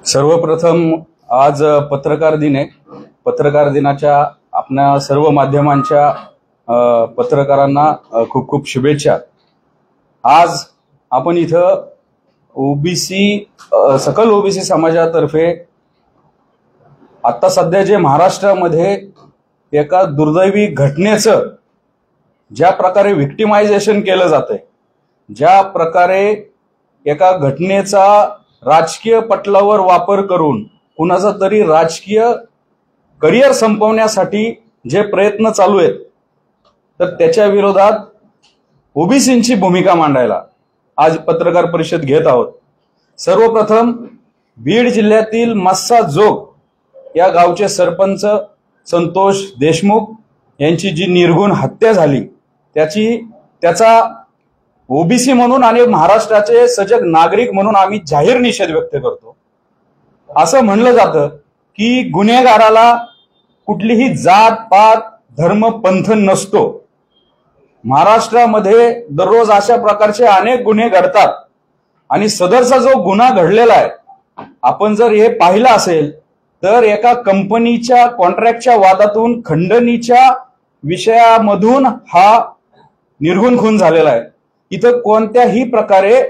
सर्वप्रथम आज पत्रकार दिन आहे. पत्रकार दिनाच्या आपल्या सर्व माध्यमांच्या पत्रकारांना खूप खूप शुभेच्छा. आज आपण इथं ओबीसी सकल ओबीसी समाजातर्फे आता सध्या जे महाराष्ट्रामध्ये एका दुर्दैवी घटनेचं ज्या प्रकारे विक्टिमायझेशन केलं जातंय, ज्या प्रकारे एका घटनेचा राजकीय पटलावर वापर करून कुणाचा तरी राजकीय करिअर संपवण्यासाठी जे प्रयत्न चालू आहेत, तर त्याच्या विरोधात ओबीसींची भूमिका मांडायला आज पत्रकार परिषद घेत आहोत. सर्वप्रथम बीड जिल्ह्यातील मस्साजोग या गावचे सरपंच संतोष देशमुख यांची जी निर्घुण हत्या झाली त्याचा ओबीसी म्हणून आणि महाराष्ट्राचे सजग नागरिक म्हणून आम्ही जाहीर निषेध व्यक्त करतो. असं म्हणलं जातं की गुन्हेगाराला कुठलीही जात पात धर्म पंथ नसतो. महाराष्ट्रामध्ये दररोज अशा प्रकारचे अनेक गुन्हे घडतात आणि सदरचा जो गुन्हा घडलेला आहे, आपण जर हे पाहिलं असेल तर एका कंपनीच्या कॉन्ट्रॅक्टच्या वादातून खंडणीच्या विषयामधून हा निर्घुण खून झालेला आहे. इथं कोणत्याही प्रकारे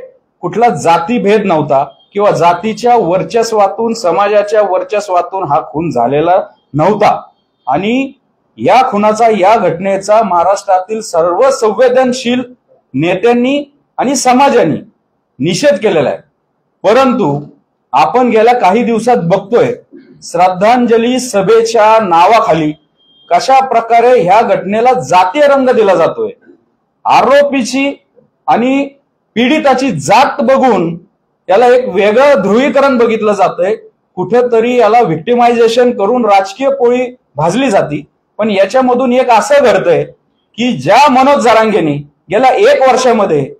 कुठला जातीभेद नव्हता किंवा जातीच्या वर्चस्वातून समाजाच्या वर्चस्वातून हा खून झालेला नव्हता. आणि या खुनाचा, या घटनेचा महाराष्ट्रातील सर्व संवेदनशील नेत्यांनी आणि समाजाने निषेध केलेला आहे. परंतु आपण गेल्या काही दिवसात बघतोय श्रद्धांजली सभेच्या नावाखाली कशा प्रकारे ह्या घटनेला जातीय रंग दिला जातोय. आरोपीची आणि पीडिताची जात बघून याला एक वेगळं ध्रुवीकरण बघितलं जातंय. कुठेतरी याला व्हिक्टिमायझेशन करून राजकीय पोळी भाजली जाती. पण याच्यामधून एक असं घडतंय की ज्या मनोज जरांगेने गेल्या 1 वर्षामध्ये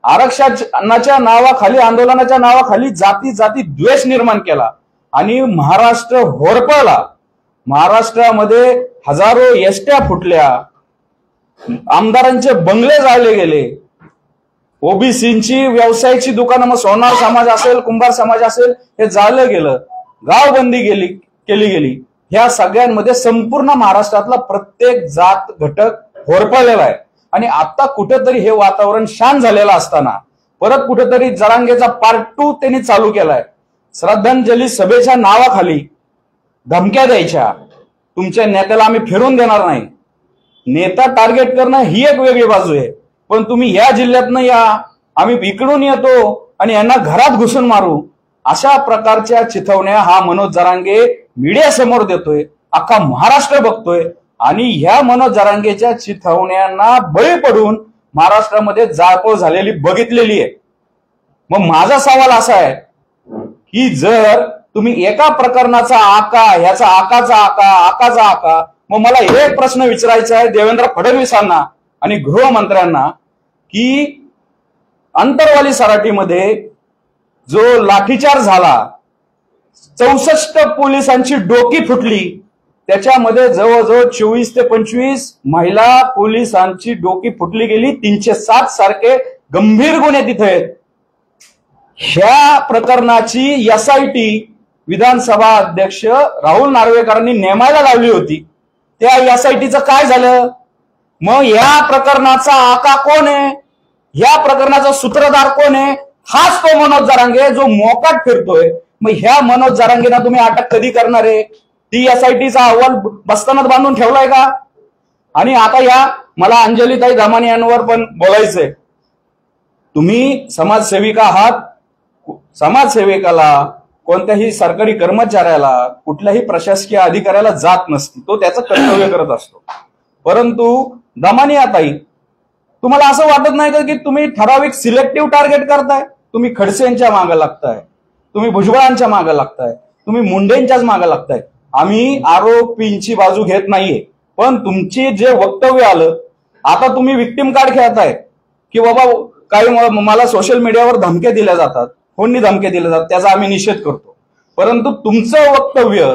आरक्षणाच्या नावाखाली, आंदोलनाच्या नावाखाली जाती द्वेष निर्माण केला आणि महाराष्ट्र होरपळला. महाराष्ट्रामध्ये हजारो एसट्या फुटल्या, आमदारांचे बंगले जाळले गेले, ओबीसींची व्यवसायाची दुकानं, मग सोनार समाज असेल, कुंभार समाज असेल, हे जाळलं गेलं, गावबंदी केली गेली. ह्या सगळ्यांमध्ये संपूर्ण महाराष्ट्रातला प्रत्येक जात घटक होरपळलेला आहे. आणि आता कुठेतरी हे वातावरण शांत झालेलं असताना परत कुठेतरी जरांगेचा पार्ट 2 त्यांनी चालू केलाय. श्रद्धांजली सभेच्या नावाखाली धमक्या द्यायच्या, तुमच्या नेत्याला आम्ही फिरून देणार नाही. नेता टार्गेट करणं ही एक वेगळी बाजू आहे, पण तुम्ही या जिल्ह्यातनं या, आम्ही इकडून येतो आणि यांना घरात घुसून मारू, अशा प्रकारच्या चिथवण्या हा मनोज जरांगे मीडिया समोर देतोय, अख्खा महाराष्ट्र बघतोय. आणि ह्या मनोज जरांगेच्या चिथवण्यांना बळी पडून महाराष्ट्रामध्ये जाळपोळ झालेली बघितलेली आहे. मग माझा सवाल असा आहे की जर तुम्ही एका प्रकरणाचा आका, ह्याचा आकाचा आका, मग मला एक प्रश्न विचारायचा आहे देवेंद्र फडणवीसांना आणि गृहमंत्र्यांना की अंतरवाली सराटीमध्ये जो लाठीचार्ज झाला, 64 पोलिसांची डोकी फुटली, त्याच्यामध्ये जवळजवळ 24 ते 25 महिला पोलिसांची डोकी फुटली गेली. 307 सारखे गंभीर गुन्हे तिथे आहेत. ह्या प्रकरणाची SIT विधानसभा अध्यक्ष राहुल नार्वेकरांनी नेमायला लावली होती. त्या SITचं काय झालं? मग या प्रकरणाचा आका कोण आहे? या प्रकरणाचा सूत्रधार कोण आहे? हाच तो मनोज जरांगे जो मोकाट फिरतोय. मग ह्या मनोज जरांगेला तुम्ही अटक कधी करणार आहे? ती SITचा अहवाल बस्तानात बांधून ठेवलाय का? आणि आता या मला अंजलीताई दामानी यांवर पण बोलायचंय. तुम्ही समाजसेविका आहात, समाजसेविकाला कोणत्याही सरकारी कर्मचाऱ्याला, कुठल्याही प्रशासकीय अधिकाऱ्याला जात नसते, तो त्याचं कर्तव्य करत असतो. परंतु दामानी ताई, तुम्हाला असं वाटत नाही का की तुम्ही ठराविक सिलेक्टिव्ह टार्गेट करताय? तुम्ही खडसेंच्या मागे लागताय, तुम्ही भुजबळांच्या मागे लागताय, तुम्ही मुंडेंच्याच मागे लागताय. आम्ही आरोपींची बाजू घेत नाहीये, पण तुमची जे वक्तव्य आलं, आता तुम्ही विक्टिम कार्ड खेळताय की बाबा काही मला सोशल मीडियावर धमक्या दिल्या जातात, कोणी धमक्या दिल्या जातात, त्याचा आम्ही निषेध करतो. परंतु तुमचं वक्तव्य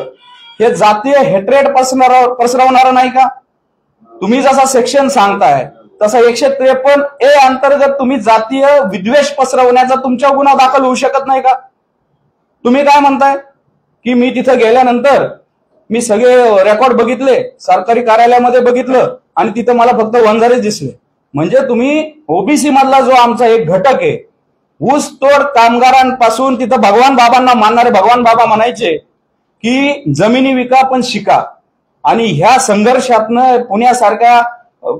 हे जातीय हेट्रेड पसरवणारं नाही का? तुम्ही जसा सेक्शन सांगताय तसा 153A अंतर्गत तुम्ही जातीय विद्वेष पसरवण्याचा तुमच्या गुन्हा दाखल होऊ शकत नाही का? तुम्ही काय म्हणताय की मी तिथे गेल्यानंतर मी सगळे रेकॉर्ड बघितले, सरकारी कार्यालयामध्ये बघितलं आणि तिथं मला फक्त वंजारेच दिसले. म्हणजे तुम्ही ओबीसी मधला जो आमचा एक घटक आहे, ऊसतोड कामगारांपासून तिथं भगवान बाबांना मानणारे भगवान बाबा म्हणायचे की जमिनी विका पण शिका. आणि ह्या संघर्षातनं पुण्यासारख्या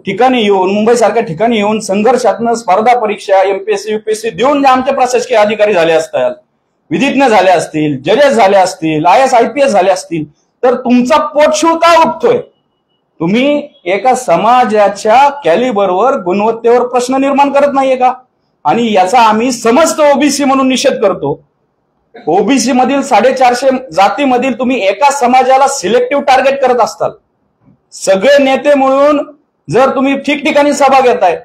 ठिकाणी येऊन, मुंबईसारख्या ठिकाणी येऊन संघर्षातनं स्पर्धा परीक्षा एमपीएससी यूपीएससी देऊन जे आमचे प्रशासकीय अधिकारी झाले असतात, विधिज्ञ झाले असतील, जजेस झाले असतील, IAS IPS झाले असतील, तर तुमचा पोटशूळ का उठतोय? तुम्ही एका समाजाच्या कॅलिबरवर, गुणवत्तेवर प्रश्न निर्माण करत नाहीये का? आणि याचा आम्ही समस्त ओबीसी म्हणून निषेध करतो. ओबीसी मधील 450 जातीमधील तुम्ही एका समाजाला सिलेक्टिव्ह टार्गेट करत असताल. सगळे नेते मिळून जर तुम्ही ठिकठिकाणी सभा घेताय,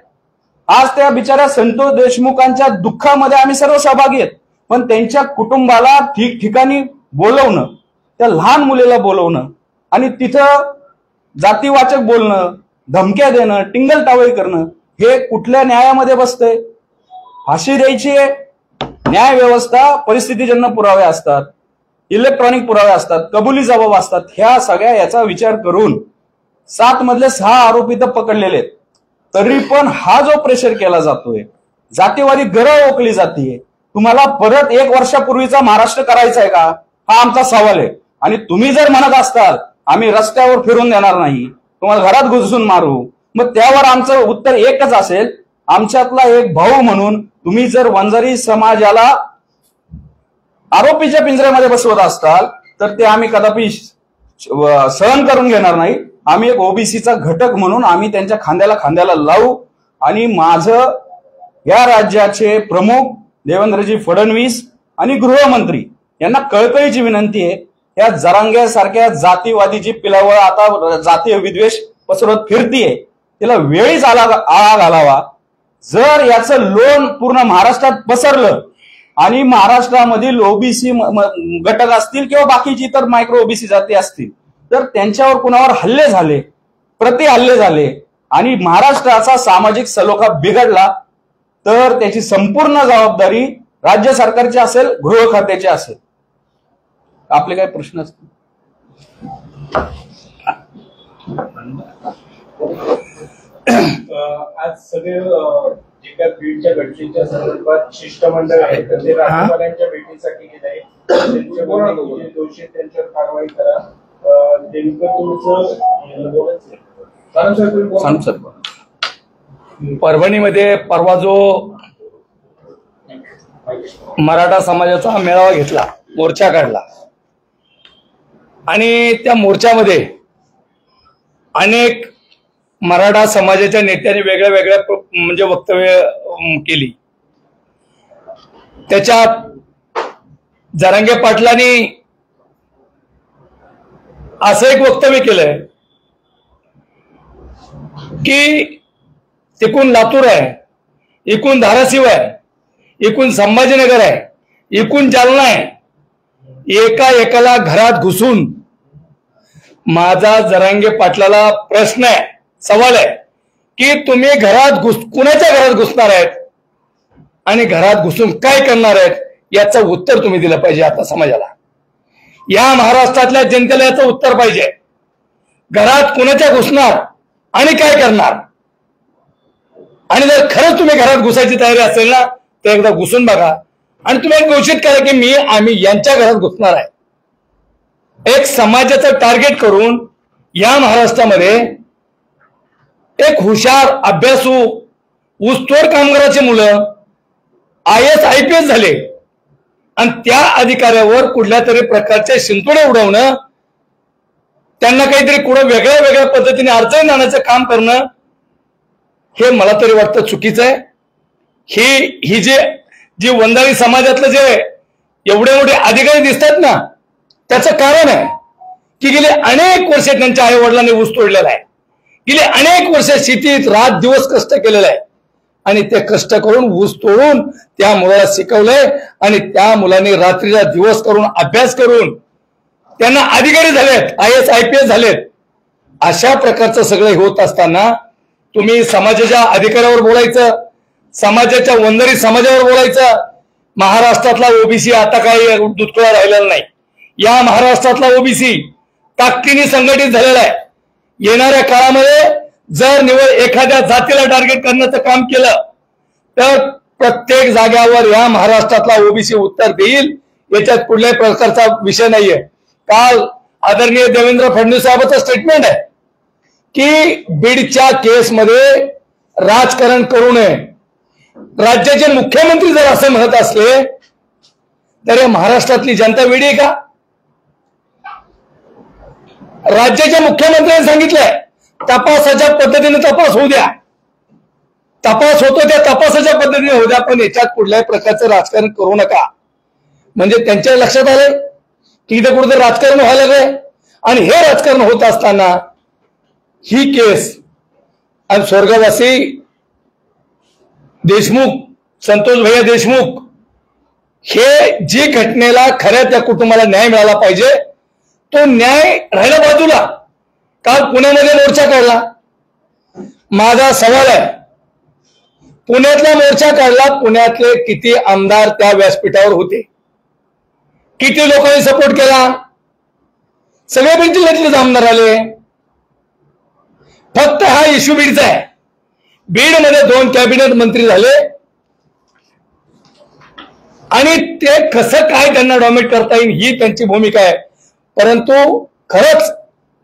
आज त्या बिचाऱ्या संतोष देशमुखांच्या दुःखामध्ये आम्ही सर्व सहभागी आहेत, पण त्यांच्या कुटुंबाला ठिकठिकाणी बोलवणं, त्या लहान मुलीला बोलवणं आणि तिथं जातीवाचक बोलणं, धमक्या देणं, टिंगलटावळी करणं, हे कुठल्या न्यायामध्ये बसतंय? फाशी द्यायची न्याय व्यवस्था, परिस्थितीजन्य पुरावे असतात, इलेक्ट्रॉनिक पुरावे असतात, कबुली जबाब असतात. ह्या सगळ्या याचा विचार करून 7 मधले 6 आरोपी तर पकडलेले आहेत. तरी पण हा जो प्रेशर केला जातोय, जातीवादी गरळ ओकली जातीये. तुम्हाला परत 1 वर्षापूर्वीचा महाराष्ट्र करायचा आहे का? हा आमचा सवाल आहे. आणि तुम्ही जर म्हणत असताल आम्ही रस्त्यावर फिरून देणार नाही, तुम्हाला घरात घुसून मारू, मग त्यावर आमचं उत्तर एकच असेल, आमच्यातला एक भाऊ म्हणून तुम्ही जर वंजारी समाजाला आरोपीच्या पिंजऱ्यामध्ये बसवत असताल तर ते आम्ही कदापि सहन करून घेणार नाही. आम्ही एक ओबीसीचा घटक म्हणून आम्ही त्यांच्या खांद्याला खांद्याला लावू. आणि माझं या राज्याचे प्रमुख देवेंद्रजी फडणवीस आणि गृहमंत्री यांना कळकळीची विनंती आहे, या जरांग्यासारख्या जातीवादी जी पिलावळ आता जातीय विद्वेष पसरवत फिरतीये, तिला वेळीच आळा घालावा. जर याचं लोन पूर्ण महाराष्ट्रात पसरलं आणि महाराष्ट्रामधील ओबीसी घटक असतील किंवा बाकीची इतर मायक्रो ओबीसी जाती असतील तर त्यांच्यावर कुणावर हल्ले झाले, प्रति हल्ले झाले आणि महाराष्ट्राचा सामाजिक सलोखा बिघडला तर त्याची संपूर्ण जबाबदारी राज्य सरकारची असेल, गृह खात्याची असेल. आपले काय प्रश्न असतील? आज सगळे जे काही बीडच्या घटनेच्या संदर्भात शिष्टमंडळ आहे तर ते राज्यपालांच्या भेटीसाठी गेले आहे. त्यांचे दोषी त्यांच्यावर कारवाई करा. नेमकं तुमचं परभणीमध्ये परवा जो मराठा समाजाचा मेळावा घेतला, मोर्चा काढला आणि त्या मोर्चामध्ये अनेक मराठा समाजाच्या नेत्यांनी वेगळ्या वेगळ्या म्हणजे वक्तव्य केली. त्याच्यात जरांगे पाटलांनी असं एक वक्तव्य केलंय की एकूण लातूर आहे, एकूण धाराशिव आहे, एकूण संभाजीनगर आहे, एकूण जालना आहे, एका एकाला घरात घुसून. माझा जरांगे पाटलाला प्रश्न आहे, सवाल आहे की तुम्ही कुणाच्या घरात घुसणार आहेत आणि घरात घुसून काय करणार आहेत याचं उत्तर तुम्ही दिलं पाहिजे. आता समाजाला, या महाराष्ट्रातल्या जनतेला याचं उत्तर पाहिजे. घरात कुणाच्या घुसणार आणि काय करणार? आणि जर खरंच तुम्ही घरात घुसायची तयारी असेल ना तर एकदा घुसून बघा आणि तुम्ही घोषित करा की आम्ही यांच्या घरात घुसणार आहे. एक समाजाचं टार्गेट करून या महाराष्ट्रामध्ये एक हुशार, अभ्यासू, ऊसतोड कामगाराचे मुलं IAS IPS झाले आणि त्या अधिकाऱ्यावर कुठल्या तरी प्रकारचे शिंतोडे उडवणं, त्यांना काहीतरी कुठं वेगळ्या वेगळ्या पद्धतीने अडचणी आणण्याचं काम करणं, हे मला तरी वाटतं चुकीचं आहे. ही जी वंजारी समाजातलं जे एवढे मोठे अधिकारी दिसतात ना, त्याचं कारण आहे की गेले अनेक वर्ष त्यांच्या आई वडिलांनी ऊस तोडलेला आहे. गेले अनेक वर्ष शेतीत रात दिवस कष्ट केलेलं आहे आणि ते कष्ट करून ऊस तोडून त्या मुलाला शिकवलंय आणि त्या मुलांनी रात्रीला दिवस करून अभ्यास करून त्यांना अधिकारी झालेत, IAS IPS झालेत. अशा प्रकारचं सगळं होत असताना तुम्ही समाजाच्या अधिकारावर बोलायचं, समाजाच्या वंजारी समाजावर बोलायचं. महाराष्ट्रातला ओबीसी आता काही दुष्काळ राहिलेला नाही. या महाराष्ट्रातला ओबीसी ताकदीने संघटित झालेला आहे. येणाऱ्या काळामध्ये जर निवड एखाद्या जातीला टार्गेट करण्याचं काम केलं तर प्रत्येक जाग्यावर या महाराष्ट्रातला ओबीसी उत्तर देईल. याच्यात कुठल्याही प्रकारचा विषय नाहीये. काल आदरणीय देवेंद्र फडणवीस साहेबांचं स्टेटमेंट आहे की बीडच्या केसमध्ये राजकारण करू नये. राज्याचे मुख्यमंत्री जर असं म्हणत असले तर या महाराष्ट्रातली जनता वेडी आहे का? राज्याच्या मुख्यमंत्र्यांनी सांगितलंय तपासाच्या पद्धतीने तपास होऊ द्या. तपास होतो त्या तपासाच्या पद्धतीने होऊ द्या, पण याच्यात कुठल्याही प्रकारचं राजकारण करू नका. म्हणजे त्यांच्या लक्षात आलंय की इथे कुठेतरी राजकारण व्हायला लागलंय. आणि हे राजकारण होत असताना ही केस आणि स्वर्गवासी देशमुख, संतोष भैया देशमुख, हे जी घटनेला खऱ्या त्या कुटुंबाला न्याय मिळाला पाहिजे तो न्याय राहिला बाजूला. काल पुण्यामध्ये मोर्चा काढला. माझा सवाल आहे, पुण्यातला मोर्चा काढला, पुण्यातले किती आमदार त्या व्यासपीठावर होते? किती लोकांनी सपोर्ट केला? सगळे बीड जिल्ह्यातलेच आमदार आले. फक्त हा इश्यू बीडचा आहे. बीडमध्ये 2 कॅबिनेट मंत्री झाले आणि ते कसं काय त्यांना डॉमिनेट करता येईल ही त्यांची भूमिका आहे. परंतु खरंच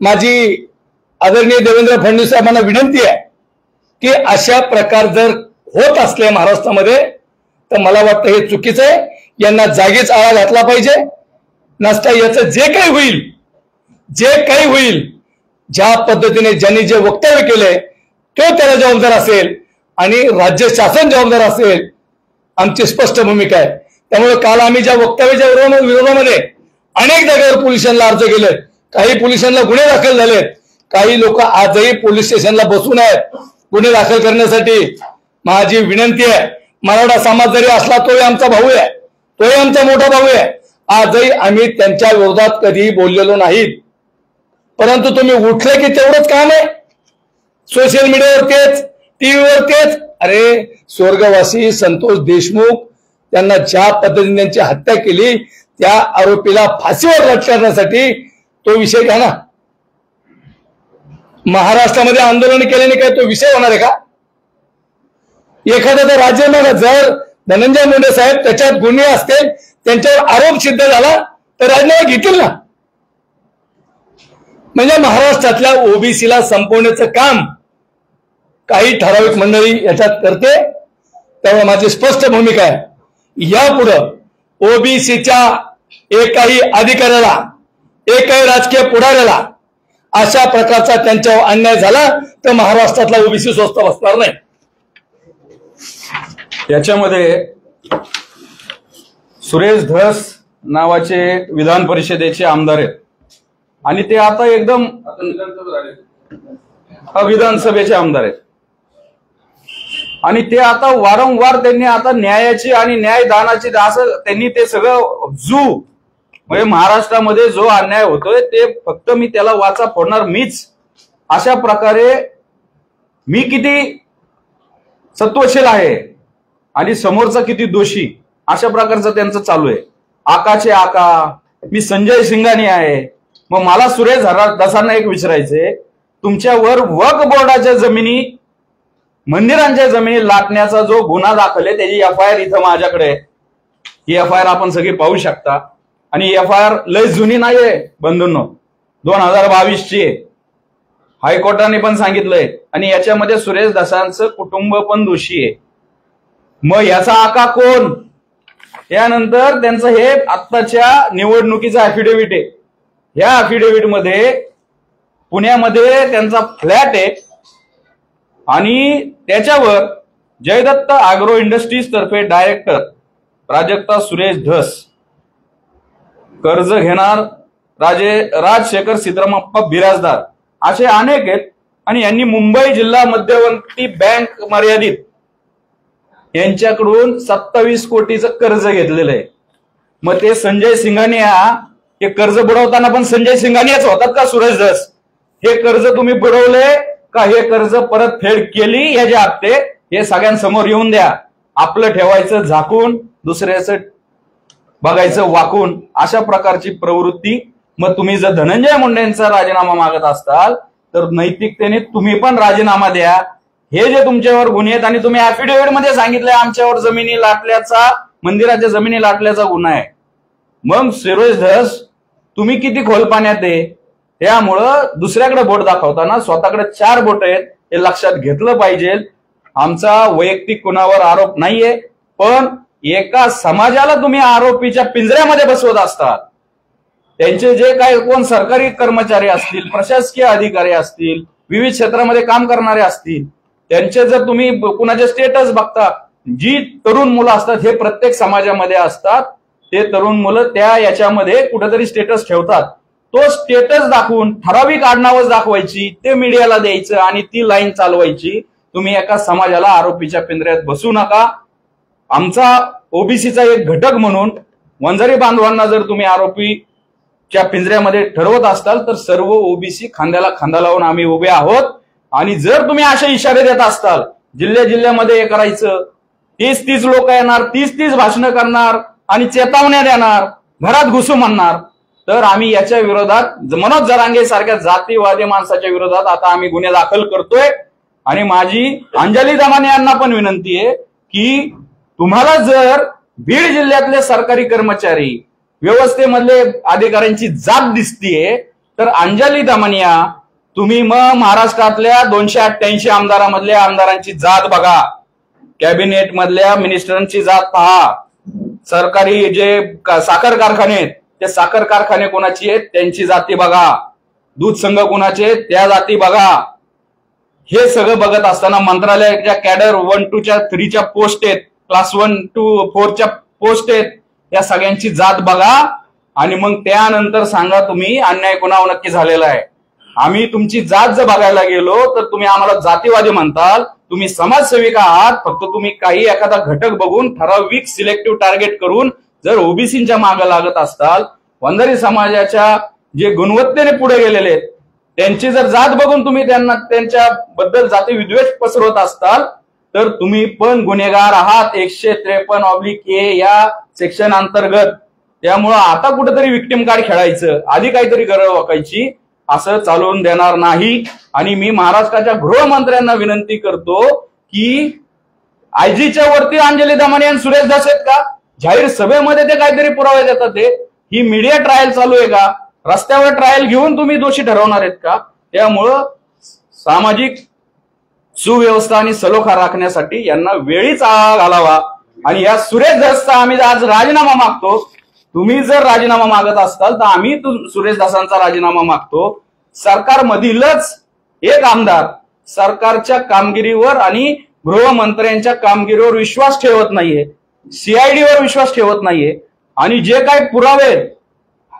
माझी आदरणीय देवेंद्र फडणवीस साहेबांना विनंती आहे की अशा प्रकार जर होत असले महाराष्ट्रामध्ये तर मला वाटतं हे चुकीचं आहे. यांना जागीच आळा घातला पाहिजे. नसता याचं जे काही होईल ज्या पद्धतीने ज्यांनी जे वक्तव्य केलंय तो त्याला जबाबदार असेल आणि राज्य शासन जबाबदार असेल. आमची स्पष्ट भूमिका आहे. त्यामुळे काल आम्ही ज्या वक्तव्याच्या विरोधामध्ये अनेक जागेवर पोलिसांना अर्ज केले, काही पोलिसांना गुन्हे दाखल झालेत, काही लोक आजही पोलीस स्टेशनला बसून आहेत गुन्हे दाखल करण्यासाठी. माझी विनंती आहे, मराठा समाज जरी असला तोही आमचा भाऊ आहे, तोही आमचा मोठा भाऊ आहे. आजही आम्ही त्यांच्या विरोधात कधीही बोललेलो नाहीत. परंतु तुम्ही उठले की तेवढंच काम आहे. सोशल मीडियावर तेच, टीव्हीवर तेच. अरे स्वर्गवासी संतोष देशमुख त्यांना ज्या पद्धतीने त्यांची हत्या केली त्या आरोपीला फाशीवर लटकवण्यासाठी तो विषय घ्या ना. महाराष्ट्रामध्ये आंदोलन केल्याने काय तो विषय होणार आहे का? एखाद्या राजीनामा जर धनंजय मुंडे साहेब त्याच्यात गुन्हे असतील, त्यांच्यावर आरोप सिद्ध झाला तर राजीनामा घेतील ना. म्हणजे महाराष्ट्रातल्या ओबीसीला संपवण्याचं काम काही ठराविक मंडळी याच्यात करते. त्यामुळे माझी स्पष्ट भूमिका आहे, यापुढं ओबीसीच्या एकाही अधिकाऱ्याला, एकाही राजकीय पुढाऱ्याला अशा प्रकारचा त्यांच्यावर अन्याय झाला तर महाराष्ट्रातला ओबीसी स्वस्त बसणार नाही. याच्यामध्ये सुरेश धस नावाचे विधान परिषदेचे आमदार आहेत आणि ते आता एकदम विधानसभेचे आमदार आहेत आणि ते आता वारंवार त्यांनी आता न्यायाची आणि न्यायदानाची असं त्यांनी ते सगळं म्हणजे महाराष्ट्रामध्ये जो अन्याय होतोय ते फक्त मी त्याला वाचा फोडणार मीच, अशा प्रकारे मी किती सत्वशील आहे आणि समोरचा किती दोषी, अशा प्रकारचं त्यांचं चालू आहे. आकाचे आका, मी संजय सिंगानी आहे. मग मला सुरेश धसांना एक विचारायचंय, तुमच्यावर वक्फ बोर्डाच्या जमिनी, मंदिरांच्या जमिनी लाटण्याचा जो गुन्हा दाखल आहे त्याची एफआयआर इथं माझ्याकडे आहे. ही एफआयआर आपण सगळी पाहू शकता आणि एफआयआर लय जुनी नाहीये बंधूंनो, 2022ची आहे. हायकोर्टाने पण सांगितलंय आणि याच्यामध्ये सुरेश धसांचं कुटुंब पण दोषी आहे. मग याचा आका कोण? यानंतर त्यांचं हे आत्ताच्या निवडणुकीचं अॅफिडेव्हिट आहे. या अॅफिडेव्हिट मध्ये पुण्यामध्ये त्यांचा फ्लॅट आहे आणि त्याच्यावर जयदत्त अॅग्रो इंडस्ट्रीज तर्फे डायरेक्टर प्राजक्ता सुरेश धस, कर्ज घेणार राजशेखर सीतारामप्पा बिराजदार, असे अनेक आहेत. आणि यांनी मुंबई जिल्हा मध्यवर्ती बँक मर्यादित यांच्याकडून 27 कोटीचं कर्ज घेतलेलं आहे. मग ते संजय सिंघानिया हे कर्ज बुडवताना पण संजय सिंघानियाच होतात का सुरेश धस? हे कर्ज तुम्ही बुडवले का हे कर्ज परतफेड केली ह्याचे हप्ते हे सगळ्यांसमोर येऊन द्या. आपलं ठेवायचं झाकून, दुसऱ्याचं बघायचं वाकून, अशा प्रकारची प्रवृत्ती. मग तुम्ही जर धनंजय मुंडेंचा राजीनामा मागत असताल तर नैतिकतेने तुम्ही पण राजीनामा द्या. हे जे तुमच्यावर गुन्हे आहेत आणि तुम्ही ऍफिडेव्हिट मध्ये सांगितलंय आमच्यावर जमिनी लाटल्याचा, मंदिराच्या जमिनी लाटल्याचा गुन्हा आहे. मग सुरेश धस तुम्ही किती खोल पाण्यात आहे. त्यामुळं दुसऱ्याकडे बोट दाखवताना स्वतःकडे 4 बोट आहेत हे लक्षात घेतलं पाहिजे. आमचा वैयक्तिक कुणावर आरोप नाहीये, पण एका समाजाला तुम्ही आरोपीच्या पिंजऱ्यामध्ये बसवत असतात. त्यांचे जे काही कोण सरकारी कर्मचारी असतील, प्रशासकीय अधिकारी असतील, विविध क्षेत्रामध्ये काम करणारे असतील, त्यांचे जर तुम्ही कुणाचे स्टेटस बघता, जी तरुण मुलं असतात हे प्रत्येक समाजामध्ये असतात, ते तरुण मुलं त्या याच्यामध्ये कुठेतरी स्टेटस ठेवतात. तो स्टेटस दाखवून ठराविक आडनावच दाखवायची, ते मीडियाला द्यायचं आणि ती लाईन चालवायची. तुम्ही एका समाजाला आरोपीच्या पिंजऱ्यात बसू नका. आमचा ओबीसीचा एक घटक म्हणून वंजारी बांधवांना जर तुम्ही आरोपीच्या पिंजऱ्यामध्ये ठरवत असताल तर सर्व ओबीसी खांद्याला खांदा लावून आम्ही उभे आहोत. आणि जर तुम्ही असे इशारे देत असताल, जिल्ह्यामध्ये हे करायचं, 30 लोक येणार, 30 भाषणं करणार आणि चेतावण्या देणार, घरात घुसू म्हणणार, तर आम्ही याच्या विरोधात मनोज जरांगे सारख्या जातीवादी माणसाच्या विरोधात आता आम्ही गुन्हे दाखल करतोय. आणि माझी अंजली दमाने यांना पण विनंती आहे की तुम्हाला जर बीड जिल्ह्यातले सरकारी कर्मचारी, व्यवस्थेमधले अधिकाऱ्यांची जात दिसतीये तर अंजली दमानिया तुम्ही मग महाराष्ट्रातल्या 288 आमदारामधल्या आमदारांची जात बघा, कॅबिनेट मधल्या मिनिस्टरांची जात पहा, सरकारी जे साखर कारखाने आहेत ते साखर कारखाने कोणाची आहेत त्यांची जाती बघा, दूध संघ कोणाचे आहेत त्या जाती बघा. हे सगळं बघत असताना मंत्रालयाच्या कॅडर 1, 2, 3च्या पोस्ट आहेत, क्लास 1 to 4च्या पोस्ट आहेत, या सगळ्यांची जात बघा आणि मग त्यानंतर सांगा तुम्ही अन्याय कोणावर नक्की झालेला आहे. आम्ही तुमची जात जर बघायला गेलो तर तुम्ही आम्हाला जातीवादी म्हणताल. तुम्ही समाजसेविक आहात, फक्त तुम्ही काही एखादा घटक बघून ठराविक सिलेक्टिव्ह टार्गेट करून जर ओबीसीच्या मागे लागत असताल, वंजारी समाजाच्या जे गुणवत्तेने पुढे गेलेले आहेत त्यांची जर जात बघून तुम्ही त्यांना त्यांच्याबद्दल जाती विद्वेष पसरवत असताल तर तुम्ही पण गुन्हेगार आहात 153(a) या सेक्शन अंतर्गत. त्यामुळं आता कुठेतरी विक्टिम कार्ड खेळायचं, आधी काहीतरी गरज वाकायची, असं चालवून देणार नाही. आणि मी महाराष्ट्राच्या गृहमंत्र्यांना विनंती करतो की आयजीच्या वरती अंजली दमाने आणि सुरेश धस आहेत का? जाहीर सभेमध्ये ते काहीतरी पुरावे देतात. ही मीडिया ट्रायल चालू आहे का? रस्त्यावर ट्रायल घेऊन तुम्ही दोषी ठरवणार आहेत का? त्यामुळं सामाजिक सुव्यवस्था आणि सलोखा राखण्यासाठी यांना वेळीच आळा घालावा. आणि या सुरेश धसचा आम्ही आज राजीनामा मागतो. तुम्ही जर राजीनामा मागत असताल तर आम्ही सुरेश धसांचा राजीनामा मागतो. सरकारमधीलच एक आमदार सरकारच्या कामगिरीवर आणि गृहमंत्र्यांच्या कामगिरीवर विश्वास ठेवत नाहीये, सीआयडीवर विश्वास ठेवत नाहीये. आणि जे काही पुरावे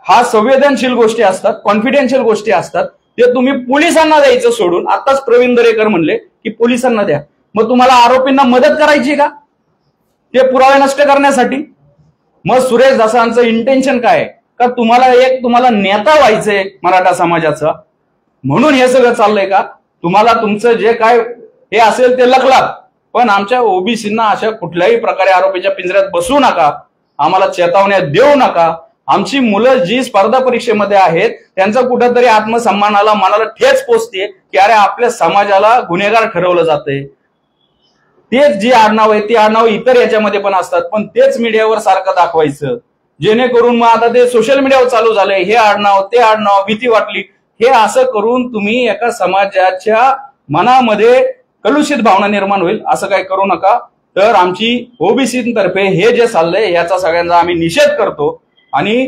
हा संवेदनशील गोष्टी असतात, कॉन्फिडेन्शियल गोष्टी असतात, ते तुम्ही पोलिसांना द्यायचं सोडून, आताच प्रवीण दरेकर म्हणले की पोलिसांना द्या. मग तुम्हाला आरोपींना मदत करायची का ते पुरावे नष्ट करण्यासाठी? मग सुरेश धसांचं इंटेन्शन काय? का तुम्हाला नेता व्हायचंय मराठा समाजाचा म्हणून हे सगळं चाललंय का? तुम्हाला तुमचं जे काय हे असेल ते लकलात, पण आमच्या ओबीसींना अशा कुठल्याही प्रकारे आरोपीच्या पिंजऱ्यात बसू नका, आम्हाला चेतावण्या देऊ नका. आमची मुलं जी स्पर्धा परीक्षेमध्ये आहेत त्यांचा कुठंतरी आत्मसन्मानाला मनाला ठेच पोचते की अरे आपल्या समाजाला गुन्हेगार ठरवलं जातंय. तेच जी आडनाव आहे ती आडनाव इतर याच्यामध्ये पण असतात, पण तेच मीडियावर सारखं दाखवायचं, जेणेकरून मग आता ते सोशल मीडियावर चालू झालंय, हे आडनाव ते आडनाव, भीती वाटली, हे असं करून तुम्ही एका समाजाच्या मनामध्ये कलुषित भावना निर्माण होईल, असं काही करू नका. तर आमची ओबीसी तर्फे हे जे चाललंय याचा सगळ्यांचा आम्ही निषेध करतो आणि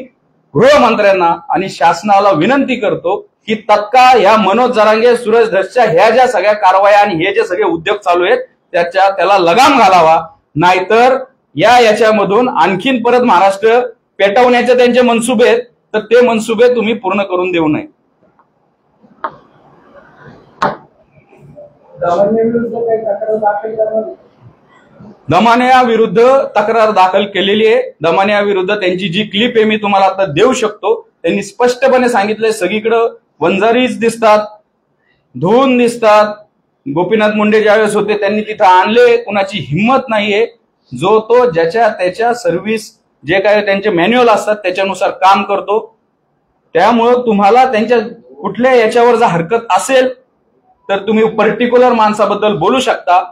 गृहमंत्र्यांना आणि शासनाला विनंती करतो की तत्काळ या मनोज जरांगे, सुरेश धसच्या ह्या ज्या सगळ्या कारवाया आणि हे जे सगळे उद्योग चालू आहेत त्याला लगाम घालावा. नाहीतर याच्यामधून आणखीन परत महाराष्ट्र पेटवण्याचे त्यांचे मनसुबे आहेत, तर ते मनसुबे तुम्ही पूर्ण करून देऊ नये. दमानिया विरुद्ध तक्रार दाखल केलेली आहे. दमानिया विरुद्ध त्यांची जी क्लिप आहे मी तुम्हाला आता देऊ शकतो. त्यांनी स्पष्टपणे सांगितलंय सगळीकडे वंजारीच दिसतात, धुवून दिसतात. गोपीनाथ मुंडे ज्यावेळेस होते त्यांनी तिथं आणले, कुणाची हिंमत नाहीये. जो तो ज्याच्या त्याच्या सर्व्हिस जे काय त्यांचे मॅन्युअल असतात त्याच्यानुसार काम करतो. त्यामुळं तुम्हाला त्यांच्या कुठल्या याच्यावर जर हरकत असेल तर तुम्ही पर्टिक्युलर माणसाबद्दल बोलू शकता.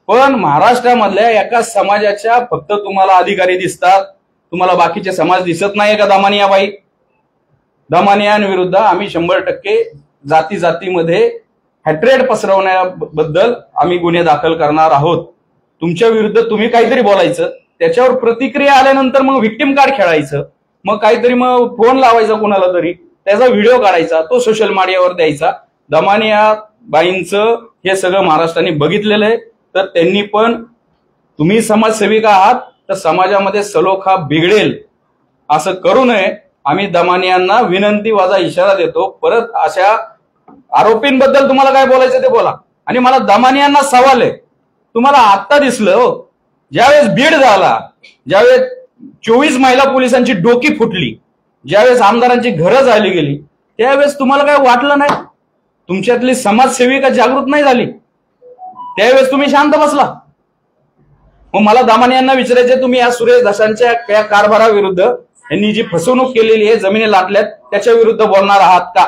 पण महाराष्ट्रामधल्या एका समाजाच्या फक्त तुम्हाला अधिकारी दिसतात, तुम्हाला बाकीचे समाज दिसत नाहीये का? दमानियाबाई, दमानियांविरुद्ध आम्ही 100% जाती जातीमध्ये हॅट्रेड पसरवण्याबद्दल आम्ही गुन्हे दाखल करणार आहोत. तुमच्या विरुद्ध तुम्ही काहीतरी बोलायचं, त्याच्यावर प्रतिक्रिया आल्यानंतर मग व्हिक्टिम कार्ड खेळायचं, मग काहीतरी मग फोन लावायचा कुणाला तरी, त्याचा व्हिडिओ काढायचा, तो सोशल मीडियावर द्यायचा. दमानियाबाईंचं हे सगळं महाराष्ट्राने बघितलेलं आहे. तर त्यांनी पण, तुम्ही समाजसेविका आहात तर समाजामध्ये सलोखा बिघडेल असं करू नये. आम्ही दमानियांना विनंती वाजा इशारा देतो. परत अशा आरोपींबद्दल तुम्हाला काय बोलायचं ते बोला. आणि मला दमानियांना सवाल आहे, तुम्हाला आत्ता दिसलं हो, ज्यावेळेस बीड झाला, ज्यावेळेस 24 महिला पोलिसांची डोकी फुटली, ज्यावेळेस आमदारांची घरं झाली गेली, त्यावेळेस तुम्हाला काय वाटलं नाही? तुमच्यातली समाजसेविका जागृत नाही झाली? त्यावेळेस तुम्ही शांत बसला. मग मला दमानियांना विचारायचे, तुम्ही या सुरेश धसांच्या या कारभाराविरुद्ध, यांनी जी फसवणूक केलेली आहे, जमिनी लाटल्यात, त्याच्या विरुद्ध बोलणार आहात का?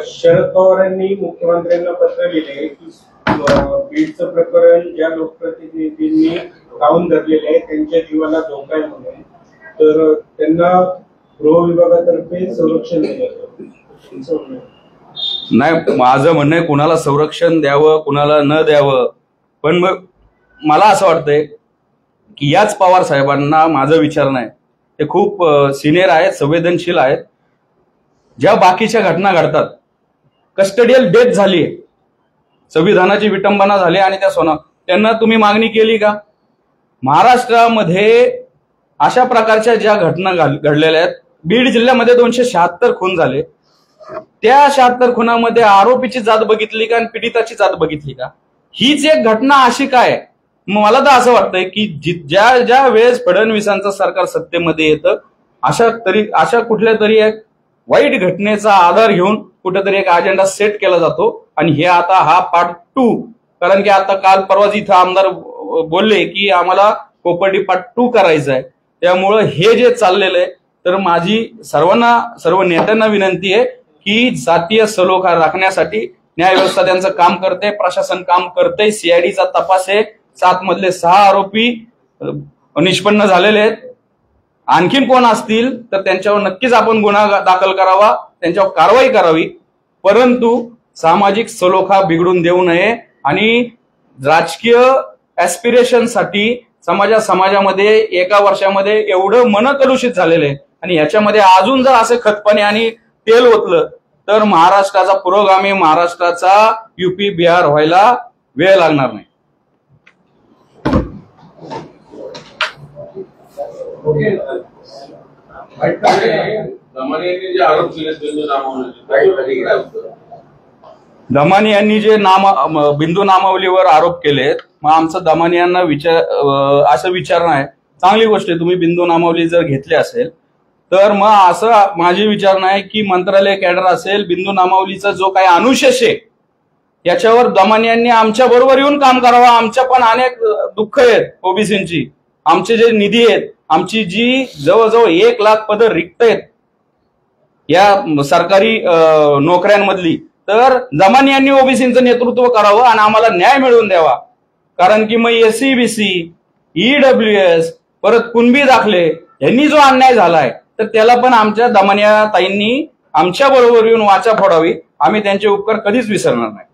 शरद पवारांनी मुख्यमंत्र्यांना पत्र लिहिले की बीडचं प्रकरण ज्या लोकप्रतिनिधींनी लावून धरलेले आहे त्यांच्या जीवाला धोका आहे म्हणून, तर त्यांना गृह विभागातर्फे संरक्षण देण्यात. नाही, माझं म्हणणं आहे कुणाला संरक्षण द्यावं कुणाला न द्यावं, पण मग मला असं वाटतंय की याच पवार साहेबांना माझं विचार नाही. ते खूप सिनियर आहेत, संवेदनशील आहेत. ज्या बाकीच्या घटना घडतात, कस्टडियल डेथ झाली, संविधानाची विटंबना झाली आणि त्यांना तुम्ही मागणी केली का? महाराष्ट्रामध्ये अशा प्रकारच्या ज्या घटना घडलेल्या आहेत, बीड जिल्ह्यामध्ये 276 खून झाले. त्या 76 खुनामध्ये आरोपीची जात बघितली का आणि पीडिताची जात बघितली का? हीच एक घटना अशी काय? मला तर असं वाटतंय की ज्या ज्या वेळेस फडणवीसांचं सरकार सत्तेमध्ये येतं, अशा कुठल्या तरी एक वाईट घटनेचा आधार घेऊन कुठेतरी एक अजेंडा सेट केला जातो. आणि हे आता हा पार्ट 2, कारण की आता काल परवाच इथं आमदार बोलले की आम्हाला कोपर्डी पार्ट 2 करायचा आहे. त्यामुळं हे जे चाललेलं आहे, तर माझी सर्व नेत्यांना विनंती आहे की जातीय सलोखा राखण्यासाठी न्यायव्यवस्था त्यांचं काम करते, प्रशासन काम करते, सीआयडीचा तपास आहे. 7 मधले 6 आरोपी निष्पन्न झालेले आहेत. आणखीन कोण असतील तर त्यांच्यावर नक्कीच आपण गुन्हा दाखल करावा, त्यांच्यावर कारवाई करावी. परंतु सामाजिक सलोखा बिघडून देऊ नये आणि राजकीय ऍस्पिरेशनसाठी समाजामध्ये एका वर्षामध्ये एवढं मन कलुषित झालेलं आहे. आणि ह्याच्यामध्ये अजून जर असे खतपाणी आणि तेल ओतलं तर महाराष्ट्राचा पुरोगामी, महाराष्ट्राचा युपी बिहार व्हायला वेळ लागणार नाही. दमानियांनी जे बिंदू नामावलीवर आरोप केलेत, मग आमचं दमानियांना असं विचारणं आहे, चांगली गोष्ट आहे, तुम्ही बिंदू नामावली जर घेतली असेल तर मग असं माझी विचारणा आहे की मंत्रालय कॅडर असेल, बिंदू नामावलीचा जो काही अनुशेष आहे याच्यावर दमानियांनी आमच्या बरोबर येऊन काम करावं. आमच्या पण अनेक दुःख आहेत ओबीसींची, आमचे जे निधी आहेत, आमची जी जवळजवळ 1 लाख पदं रिक्त आहेत या सरकारी नोकऱ्यांमधली, तर दमानियांनी ओबीसींचं नेतृत्व करावं आणि आम्हाला न्याय मिळवून द्यावा. कारण की मग SC-BC, EWS, परत कुणबी दाखले यांनी जो अन्याय झालाय, तर त्याला पण आमच्या दमानिया ताईंनी आमच्या बरोबर येऊन वाचा फोडावी. आम्ही त्यांचे उपकार कधीच विसरणार नाही.